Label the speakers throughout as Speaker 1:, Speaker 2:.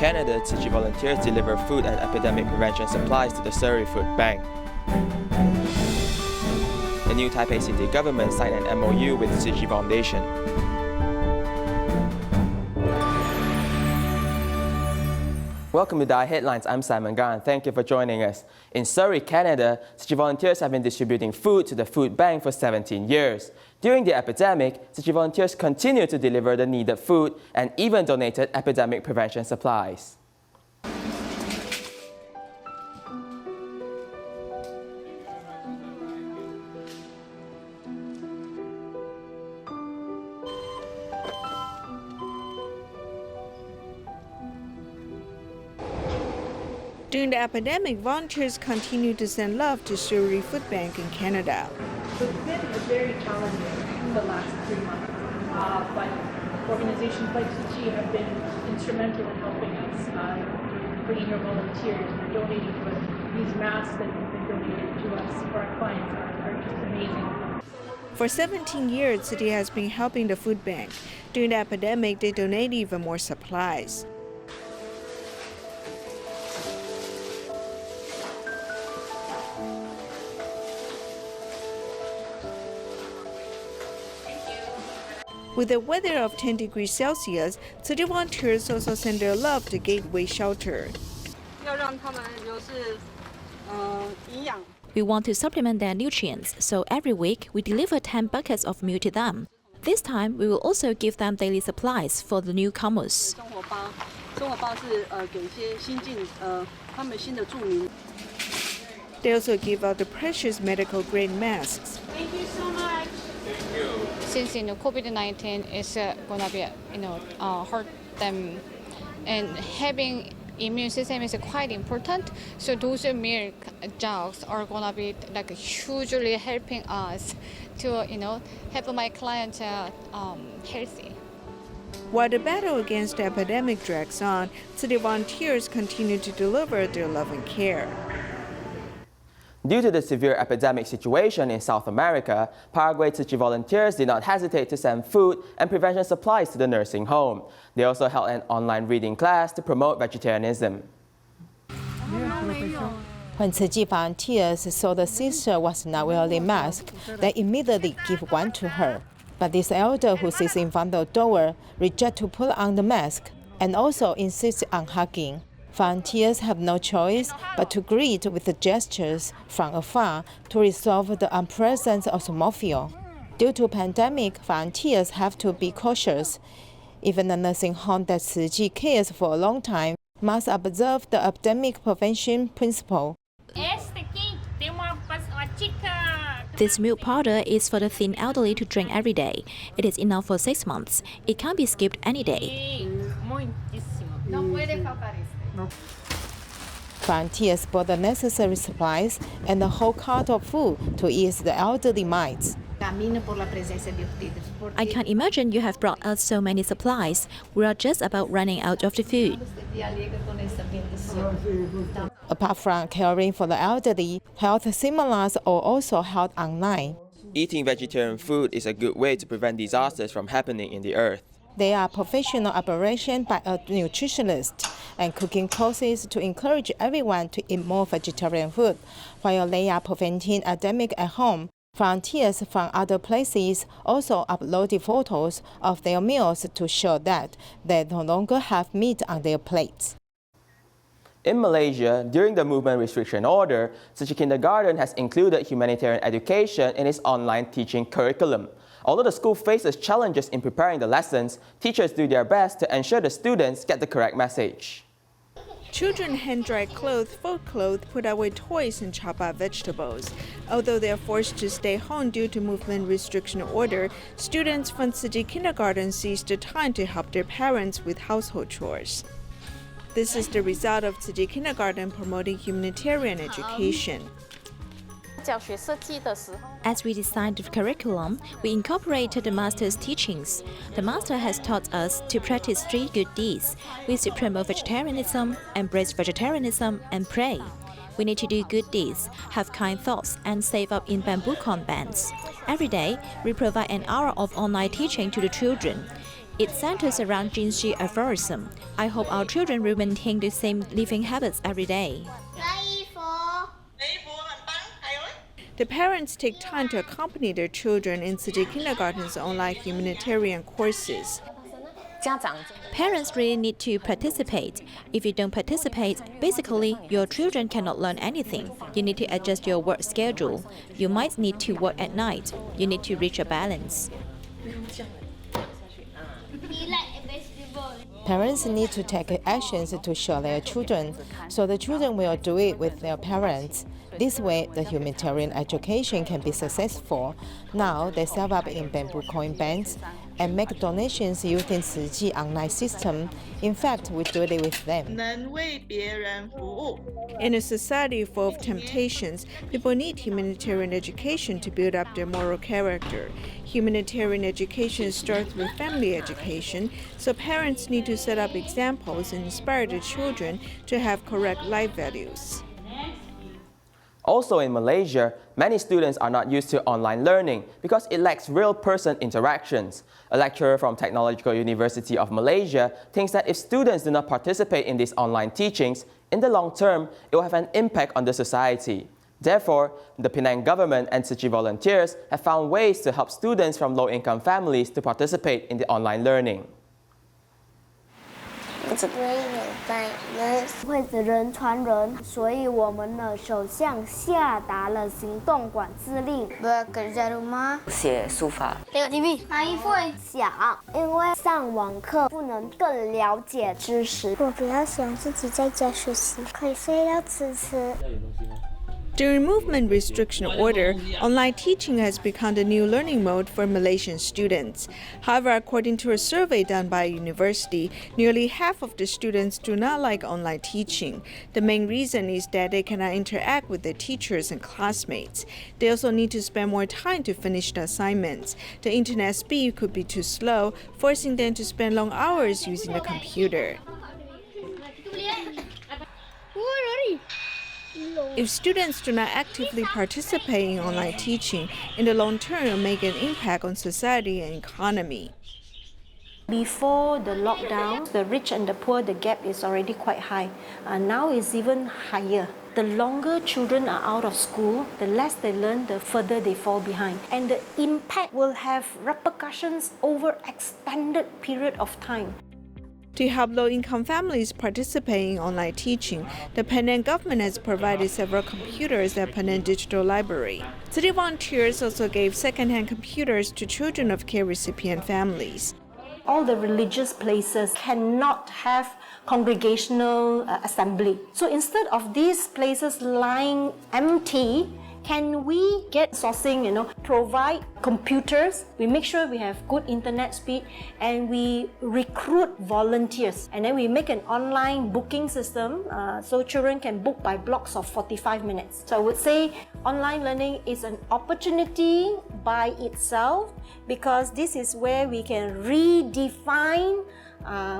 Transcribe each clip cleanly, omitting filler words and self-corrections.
Speaker 1: Canada, Tzu Chi volunteers deliver food and epidemic prevention supplies to the Surrey Food Bank. The new Taipei City Government signed an MOU with Tzu Chi Foundation. Welcome to Dai Headlines. I'm Simon Gan. Thank you for joining us. In Surrey, Canada, Tzu Chi volunteers have been distributing food to the food bank for 17 years. During the epidemic, Tzu Chi volunteers continued to deliver the needed food and even donated epidemic prevention supplies.
Speaker 2: During the epidemic, volunteers continue to send love to Surrey Food Bank in Canada.
Speaker 3: So it's been very challenging in the last 3 months, but organizations like Tzu Chi have been instrumental in helping us, bringing your volunteers and donating to us. These masks that have been donated to us for our clients are just amazing.
Speaker 2: For 17 years, City has been helping the food bank. During the epidemic, they donated even more supplies. With a weather of 10 degrees Celsius, City volunteers also send their love to Gateway Shelter.
Speaker 4: We want to supplement their nutrients, so every week we deliver 10 buckets of meal to them. This time, we will also give them daily supplies for the newcomers. They also give out the precious medical-grade masks.
Speaker 3: Thank you so much.
Speaker 1: Thank you.
Speaker 5: Since COVID-19 is gonna be hurt them, and having immune system is quite important. So those milk jugs are gonna be hugely helping us to help my clients healthy.
Speaker 2: While the battle against the epidemic drags on, City volunteers continue to deliver their love and care.
Speaker 1: Due to the severe epidemic situation in South America, Paraguay Tzu Chi volunteers did not hesitate to send food and prevention supplies to the nursing home. They also held an online reading class to promote vegetarianism.
Speaker 6: When Tzu Chi volunteers saw the sister was not wearing a mask, they immediately give one to her. But this elder who sits in front of the door rejects to put on the mask and also insists on hugging. Volunteers have no choice but to greet with the gestures from afar to resolve the unpleasant atmosphere. Due to pandemic, volunteers have to be cautious. Even the nursing home that Tzu Chi cares for a long time must observe the epidemic prevention principle.
Speaker 4: This milk powder is for the thin elderly to drink every day. It is enough for 6 months. It can't be skipped any day.
Speaker 6: Volunteers bought the necessary supplies and a whole cart of food to ease the elderly minds.
Speaker 4: I can't imagine you have brought us so many supplies. We are just about running out of the food.
Speaker 6: Apart from caring for the elderly, health seminars are also held online.
Speaker 1: Eating vegetarian food is a good way to prevent disasters from happening in the earth.
Speaker 6: They are professional operation by a nutritionist and cooking courses to encourage everyone to eat more vegetarian food, while they are preventing epidemic at home. Volunteers from other places also uploaded photos of their meals to show that they no longer have meat on their plates.
Speaker 1: In Malaysia, during the movement restriction order, Tzu Chi Kindergarten has included humanitarian education in its online teaching curriculum. Although the school faces challenges in preparing the lessons, teachers do their best to ensure the students get the correct message.
Speaker 2: Children hand-dry clothes, fold clothes, put away toys, and chop up vegetables. Although they are forced to stay home due to movement restriction order, students from Tzu Chi Kindergarten seize the time to help their parents with household chores. This is the result of Tzu Chi Kindergarten promoting humanitarian education.
Speaker 4: As we designed the curriculum, we incorporated the master's teachings. The master has taught us to practice 3 good deeds. We should promote vegetarianism, embrace vegetarianism, and pray. We need to do good deeds, have kind thoughts, and save up in bamboo corn bands. Every day, we provide an hour of online teaching to the children. It centers around Tzu Chi aphorism. I hope our children will maintain the same living habits every day.
Speaker 2: The parents take time to accompany their children in Tzu Chi Kindergarten's online humanitarian courses.
Speaker 4: Parents really need to participate. If you don't participate, basically, your children cannot learn anything. You need to adjust your work schedule. You might need to work at night. You need to reach a balance.
Speaker 6: Parents need to take actions to show their children, so the children will do it with their parents. This way, the humanitarian education can be successful. Now, they set up in bamboo coin banks and make donations using Tzu Chi online system. In fact, we do it with them.
Speaker 2: In a society full of temptations, people need humanitarian education to build up their moral character. Humanitarian education starts with family education, so parents need to set up examples and inspire their children to have correct life values.
Speaker 1: Also in Malaysia, many students are not used to online learning because it lacks real-person interactions. A lecturer from Technological University of Malaysia thinks that if students do not participate in these online teachings, in the long term, it will have an impact on the society. Therefore, the Penang government and Tzu Chi volunteers have found ways to help students from low-income families to participate in the online learning.
Speaker 7: 会人传人，所以我们的首相下达了行动管制令。Bekerja rumah，
Speaker 8: 写书法，
Speaker 7: tengok TV， 拿衣服。想，因为上网课不能更了解知识。我比较想自己在家学习，可以睡到迟迟。
Speaker 2: During movement restriction order, online teaching has become the new learning mode for Malaysian students. However, according to a survey done by a university, nearly half of the students do not like online teaching. The main reason is that they cannot interact with their teachers and classmates. They also need to spend more time to finish the assignments. The internet speed could be too slow, forcing them to spend long hours using the computer. If students do not actively participate in online teaching, in the long term, it will make an impact on society and economy.
Speaker 9: Before the lockdown, the rich and the poor, the gap is already quite high. Now it's even higher. The longer children are out of school, the less they learn, the further they fall behind. And the impact will have repercussions over extended period of time.
Speaker 2: To help low-income families participate in online teaching, the Penang government has provided several computers at Penang Digital Library. Tzu Chi volunteers also gave second-hand computers to children of care recipient families.
Speaker 9: All the religious places cannot have congregational assembly. So instead of these places lying empty, can we get sourcing, provide computers, we make sure we have good internet speed, and we recruit volunteers. And then we make an online booking system so children can book by blocks of 45 minutes. So I would say online learning is an opportunity by itself because this is where we can redefine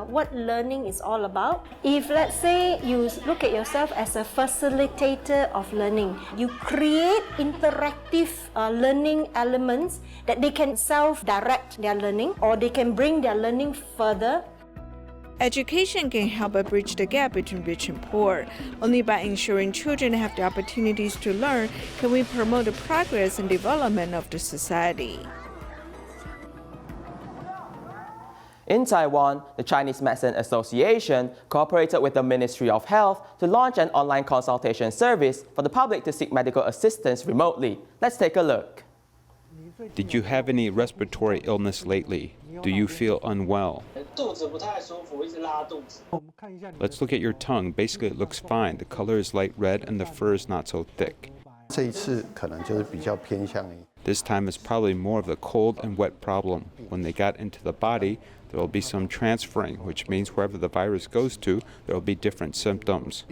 Speaker 9: what learning is all about. If let's say you look at yourself as a facilitator of learning, you create interactive learning elements that they can self-direct their learning or they can bring their learning further.
Speaker 2: Education can help bridge the gap between rich and poor. Only by ensuring children have the opportunities to learn can we promote the progress and development of the society.
Speaker 1: In Taiwan, the Chinese Medicine Association cooperated with the Ministry of Health to launch an online consultation service for the public to seek medical assistance remotely. Let's take a look.
Speaker 10: Did you have any respiratory illness lately? Do you feel unwell? Let's look at your tongue. Basically, it looks fine. The color is light red and the fur is not so thick. This time is probably more of the cold and wet problem. When they got into the body, there will be some transferring, which means wherever the virus goes to, there will be different symptoms.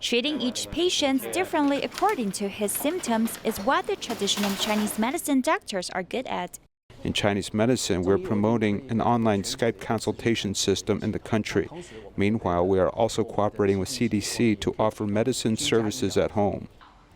Speaker 11: Treating each patient differently according to his symptoms is what the traditional Chinese medicine doctors are good at.
Speaker 10: In Chinese medicine, we're promoting an online Skype consultation system in the country. Meanwhile, we are also cooperating with CDC to offer medicine services at home.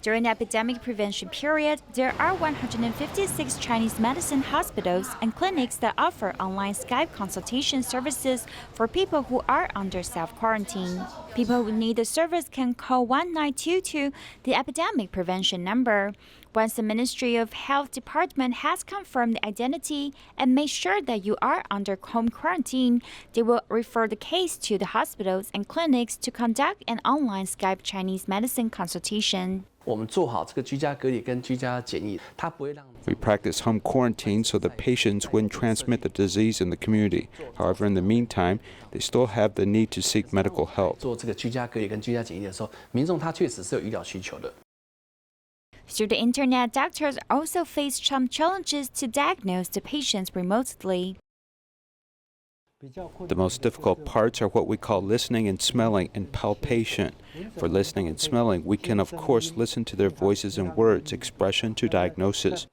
Speaker 11: During the epidemic prevention period, there are 156 Chinese medicine hospitals and clinics that offer online Skype consultation services for people who are under self-quarantine. People who need the service can call 1922, the epidemic prevention number. Once the Ministry of Health Department has confirmed the identity and made sure that you are under home quarantine, they will refer the case to the hospitals and clinics to conduct an online Skype Chinese medicine consultation.
Speaker 8: We
Speaker 10: practice home quarantine so the patients wouldn't transmit the disease in the community. However, in the meantime, they still have the need to seek medical help.
Speaker 11: Through the internet, doctors also face some challenges to diagnose the patients remotely.
Speaker 10: The most difficult parts are what we call listening and smelling and palpation. For listening and smelling, we can of course listen to their voices and words, expression to diagnosis.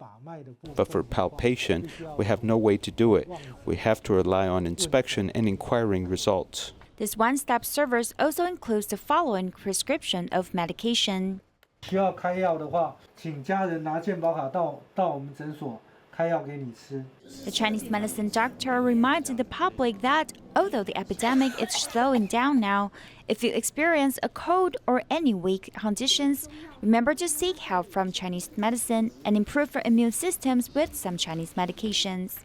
Speaker 10: But for palpation, we have no way to do it. We have to rely on inspection and inquiring results.
Speaker 11: This one-stop service also includes the following prescription of medication. The Chinese medicine doctor reminded the public that although the epidemic is slowing down now, if you experience a cold or any weak conditions, remember to seek help from Chinese medicine and improve your immune systems with some Chinese medications.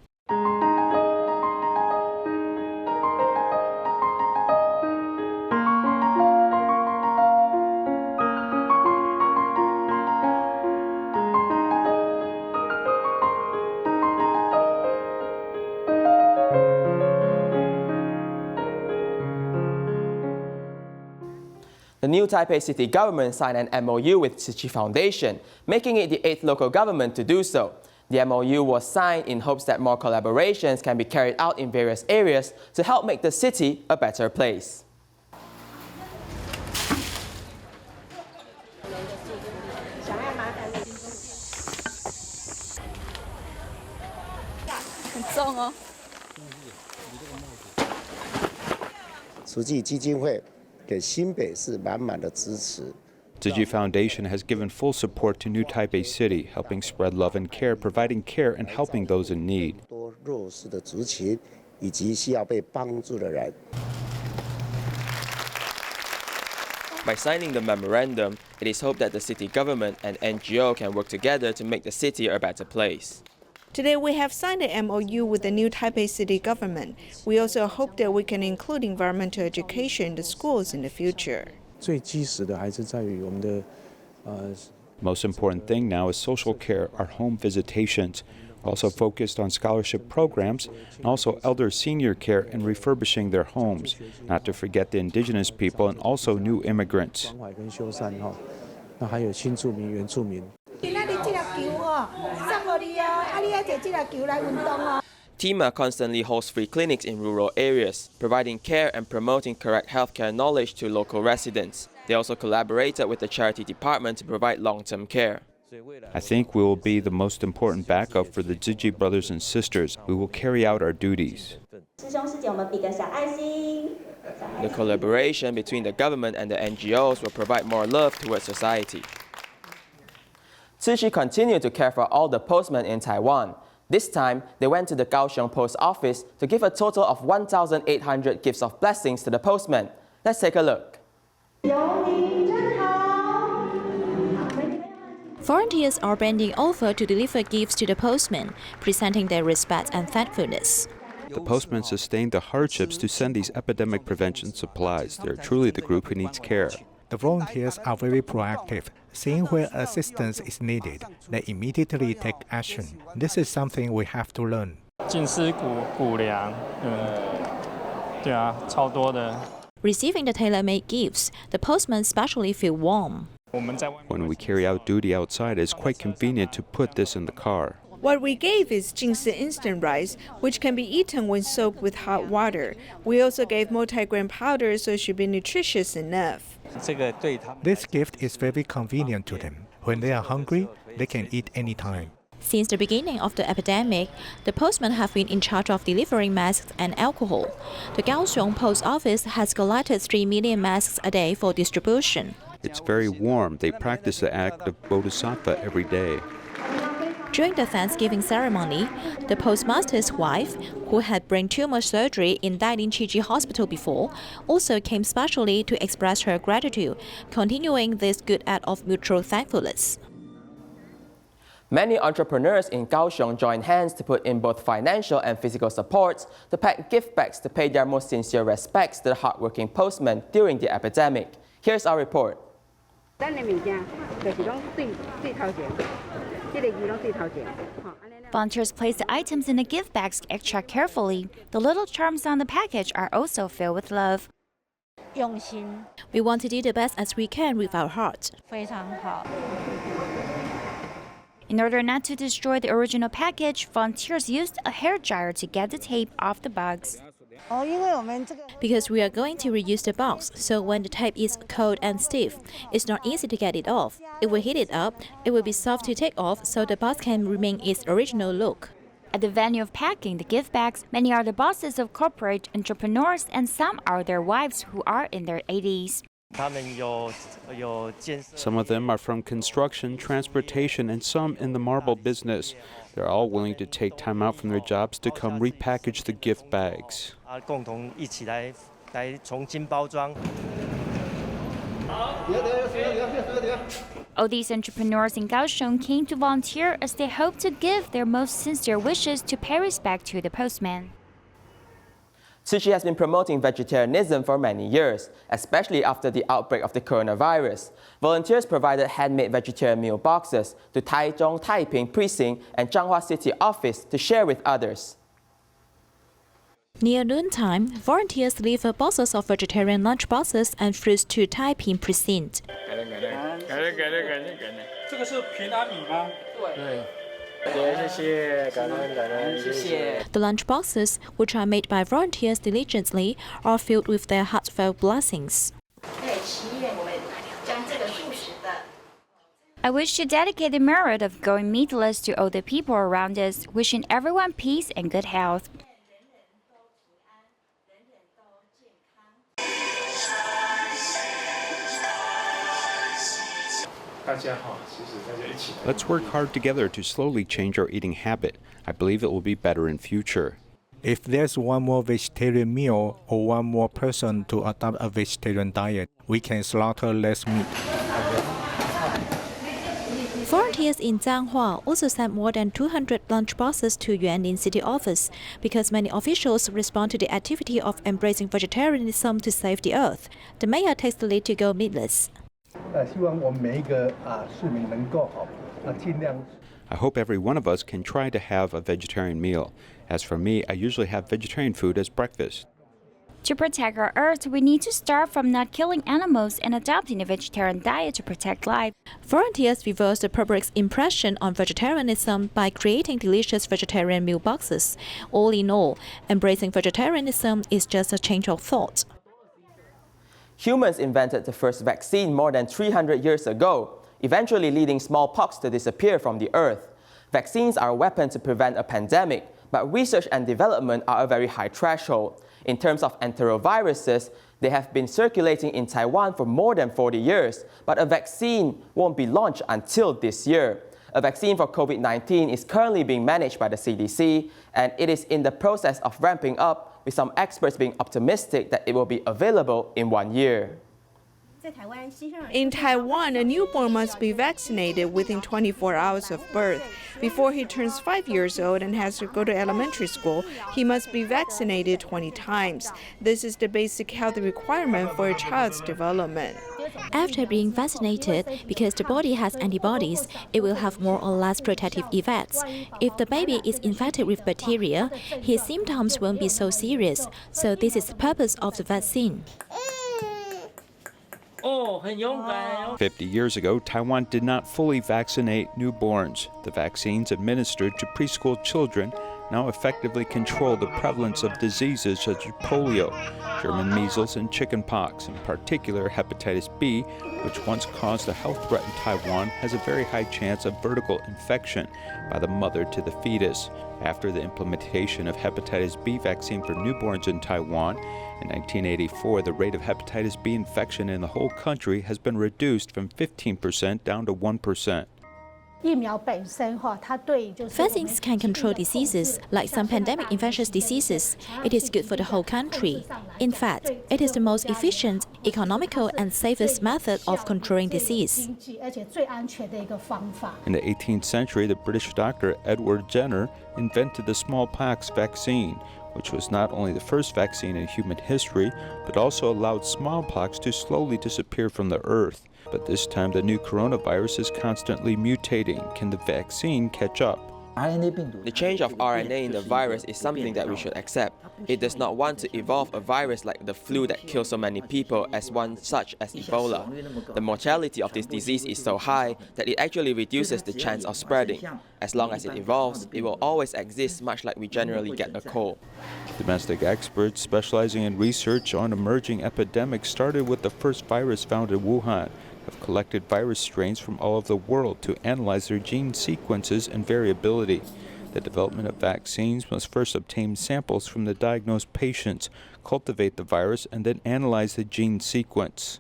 Speaker 1: The new Taipei City Government signed an MOU with Tzu Chi Foundation, making it the 8th local government to do so. The MOU was signed in hopes that more collaborations can be carried out in various areas to help make the city a better place.
Speaker 10: Tzu Chi Foundation has given full support to New Taipei City, helping spread love and care, providing care and helping those in need.
Speaker 1: By signing the memorandum, it is hoped that the city government and NGO can work together to make the city a better place.
Speaker 2: Today, we have signed an MOU with the new Taipei City Government. We also hope that we can include environmental education in the schools in the future.
Speaker 10: Most important thing now is social care, our home visitations. Also focused on scholarship programs, and also elder senior care and refurbishing their homes. Not to forget the indigenous people and also new immigrants.
Speaker 1: TIMA constantly hosts free clinics in rural areas, providing care and promoting correct healthcare knowledge to local residents. They also collaborated with the charity department to provide long-term care.
Speaker 10: I think we will be the most important backup for the Tzu Chi brothers and sisters. We will carry out our duties.
Speaker 1: The collaboration between the government and the NGOs will provide more love towards society. Tzu Chi continued to care for all the postmen in Taiwan. This time, they went to the Kaohsiung Post Office to give a total of 1,800 gifts of blessings to the postmen. Let's take a look.
Speaker 4: Volunteers are bending over to deliver gifts to the postmen, presenting their respect and thankfulness.
Speaker 10: The postmen sustained the hardships to send these epidemic prevention supplies. They are truly the group who needs care.
Speaker 12: The volunteers are very proactive. Seeing where assistance is needed, they immediately take action. This is something we have to learn.
Speaker 4: Receiving the tailor-made gifts, the postmen especially feel warm.
Speaker 10: When we carry out duty outside, it's quite convenient to put this in the car.
Speaker 2: What we gave is Jingsi instant rice, which can be eaten when soaked with hot water. We also gave multigrain powder, so it should be nutritious enough.
Speaker 12: This gift is very convenient to them. When they are hungry, they can eat anytime.
Speaker 4: Since the beginning of the epidemic, the postmen have been in charge of delivering masks and alcohol. The Kaohsiung Post Office has collected 3 million masks a day for distribution.
Speaker 10: It's very warm. They practice the act of bodhisattva every day.
Speaker 4: During the Thanksgiving ceremony, the postmaster's wife, who had brain tumor surgery in Dailin Chi Hospital before, also came specially to express her gratitude, continuing this good act of mutual thankfulness.
Speaker 1: Many entrepreneurs in Kaohsiung joined hands to put in both financial and physical support to pack gift bags to pay their most sincere respects to the hardworking postmen during the epidemic. Here's our report.
Speaker 11: Volunteers place the items in the gift bags extra carefully. The little charms on the package are also filled with love.
Speaker 4: We want to do the best as we can with our heart.
Speaker 11: In order not to destroy the original package, volunteers used a hair dryer to get the tape off the box.
Speaker 4: Because we are going to reuse the box, so when the tape is cold and stiff, it's not easy to get it off. If we heat it up, it will be soft to take off, so the box can remain its original look.
Speaker 11: At the venue of packing the gift bags, many are the bosses of corporate entrepreneurs and some are their wives who are in their 80s.
Speaker 10: Some of them are from construction, transportation, and some in the marble business. They're all willing to take time out from their jobs to come repackage the gift bags.
Speaker 11: All these entrepreneurs in Kaohsiung came to volunteer as they hope to give their most sincere wishes to pay respect to the postman.
Speaker 1: Tzu Chi has been promoting vegetarianism for many years, especially after the outbreak of the coronavirus. Volunteers provided handmade vegetarian meal boxes to Taichung Taiping Precinct and Changhua City Office to share with others.
Speaker 4: Near noontime, volunteers deliver boxes of vegetarian lunch boxes and fruits to Taiping Precinct. The lunch boxes, which are made by volunteers diligently, are filled with their heartfelt blessings.
Speaker 11: I wish to dedicate the merit of going meatless to all the people around us, wishing everyone peace and good health.
Speaker 10: Let's work hard together to slowly change our eating habit. I believe it will be better in future.
Speaker 12: If there's one more vegetarian meal or one more person to adopt a vegetarian diet, we can slaughter less meat.
Speaker 4: Volunteers in Changhua also sent more than 200 lunch boxes to Yuanlin City Office because many officials respond to the activity of embracing vegetarianism to save the earth. The mayor takes the lead to go meatless.
Speaker 10: I hope every one of us can try to have a vegetarian meal. As for me, I usually have vegetarian food as breakfast.
Speaker 11: To protect our earth, we need to start from not killing animals and adopting a vegetarian diet to protect life.
Speaker 4: Volunteers reverse the public's impression on vegetarianism by creating delicious vegetarian meal boxes. All in all, embracing vegetarianism is just a change of thought.
Speaker 1: Humans invented the first vaccine more than 300 years ago, eventually leading smallpox to disappear from the earth. Vaccines are a weapon to prevent a pandemic, but research and development are a very high threshold. In terms of enteroviruses, they have been circulating in Taiwan for more than 40 years, but a vaccine won't be launched until this year. A vaccine for COVID-19 is currently being managed by the CDC, and it is in the process of ramping up, with some experts being optimistic that it will be available in 1 year.
Speaker 2: In Taiwan, a newborn must be vaccinated within 24 hours of birth. Before he turns 5 years old and has to go to elementary school, he must be vaccinated 20 times. This is the basic health requirement for a child's development.
Speaker 4: After being vaccinated, because the body has antibodies, it will have more or less protective effects. If the baby is infected with bacteria, his symptoms won't be so serious. So this is the purpose of the vaccine.
Speaker 10: 50 years ago, Taiwan did not fully vaccinate newborns. The vaccines administered to preschool children now effectively control the prevalence of diseases such as polio, German measles, and chickenpox. In particular, hepatitis B, which once caused a health threat in Taiwan, has a very high chance of vertical infection by the mother to the fetus. After the implementation of hepatitis B vaccine for newborns in Taiwan, in 1984, the rate of hepatitis B infection in the whole country has been reduced from 15% down to 1%.
Speaker 4: Vaccines can control diseases like some pandemic infectious diseases. It is good for the whole country. In fact, it is the most efficient, economical, and safest method of controlling disease.
Speaker 10: In the 18th century, the British doctor Edward Jenner invented the smallpox vaccine, which was not only the first vaccine in human history, but also allowed smallpox to slowly disappear from the earth. But this time, the new coronavirus is constantly mutating. Can the vaccine catch up?
Speaker 1: The change of RNA in the virus is something that we should accept. It does not want to evolve a virus like the flu that kills so many people as one such as Ebola. The mortality of this disease is so high that it actually reduces the chance of spreading. As long as it evolves, it will always exist, much like we generally get a cold.
Speaker 10: Domestic experts specializing in research on emerging epidemics started with the first virus found in Wuhan, have collected virus strains from all over the world to analyze their gene sequences and variability. The development of vaccines must first obtain samples from the diagnosed patients, cultivate the virus, and then analyze the gene sequence.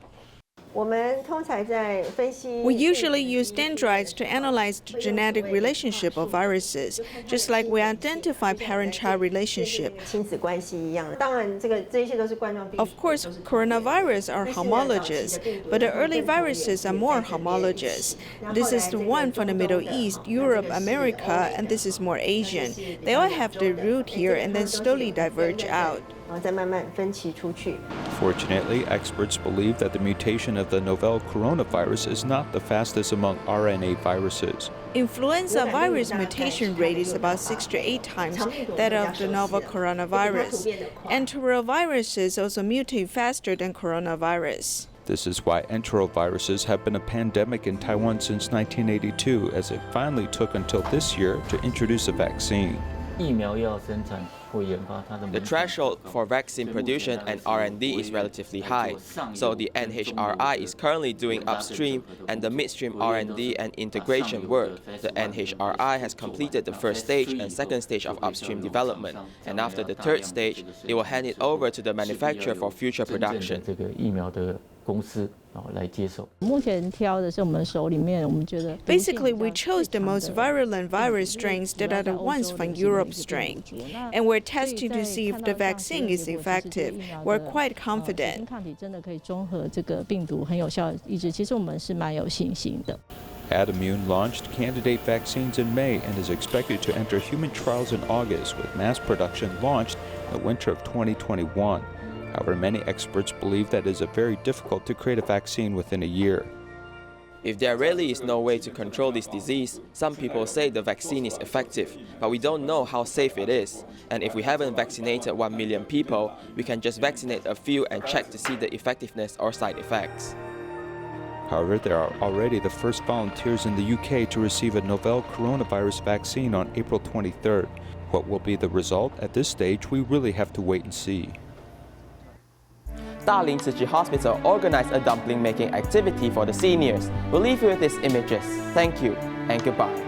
Speaker 2: We usually use dendrites to analyze the genetic relationship of viruses, just like we identify parent-child relationship. Of course, coronavirus are homologous, but the early viruses are more homologous. This is the one from the Middle East, Europe, America, and this is more Asian. They all have their root here and then slowly diverge out.
Speaker 10: Fortunately, experts believe that the mutation of the novel coronavirus is not the fastest among RNA viruses.
Speaker 2: Influenza virus mutation rate is about 6 to 8 times that of the novel coronavirus. Enteroviruses also mutate faster than coronavirus.
Speaker 10: This is why enteroviruses have been a pandemic in Taiwan since 1982, as it finally took until this year to introduce a vaccine.
Speaker 1: The threshold for vaccine production and R&D is relatively high, so the NHRI is currently doing upstream and the midstream R&D and integration work. The NHRI has completed the first stage and second stage of upstream development, and after the third stage, it will hand it over to the manufacturer for future production.
Speaker 2: Basically, we chose the most virulent virus strains that are the ones from Europe strain, and we're testing to see if the vaccine is effective. We're quite confident.
Speaker 10: Adammune launched candidate vaccines in May and is expected to enter human trials in August, with mass production launched in the winter of 2021. However, many experts believe that it is very difficult to create a vaccine within a year.
Speaker 1: If there really is no way to control this disease, some people say the vaccine is effective, but we don't know how safe it is. And if we haven't vaccinated 1 million people, we can just vaccinate a few and check to see the effectiveness or side effects.
Speaker 10: However, there are already the first volunteers in the UK to receive a novel coronavirus vaccine on April 23rd. What will be the result? At this stage, we really have to wait and see.
Speaker 1: Darling Tzu Chi Hospital organized a dumpling making activity for the seniors. We'll leave you with these images. Thank you and goodbye.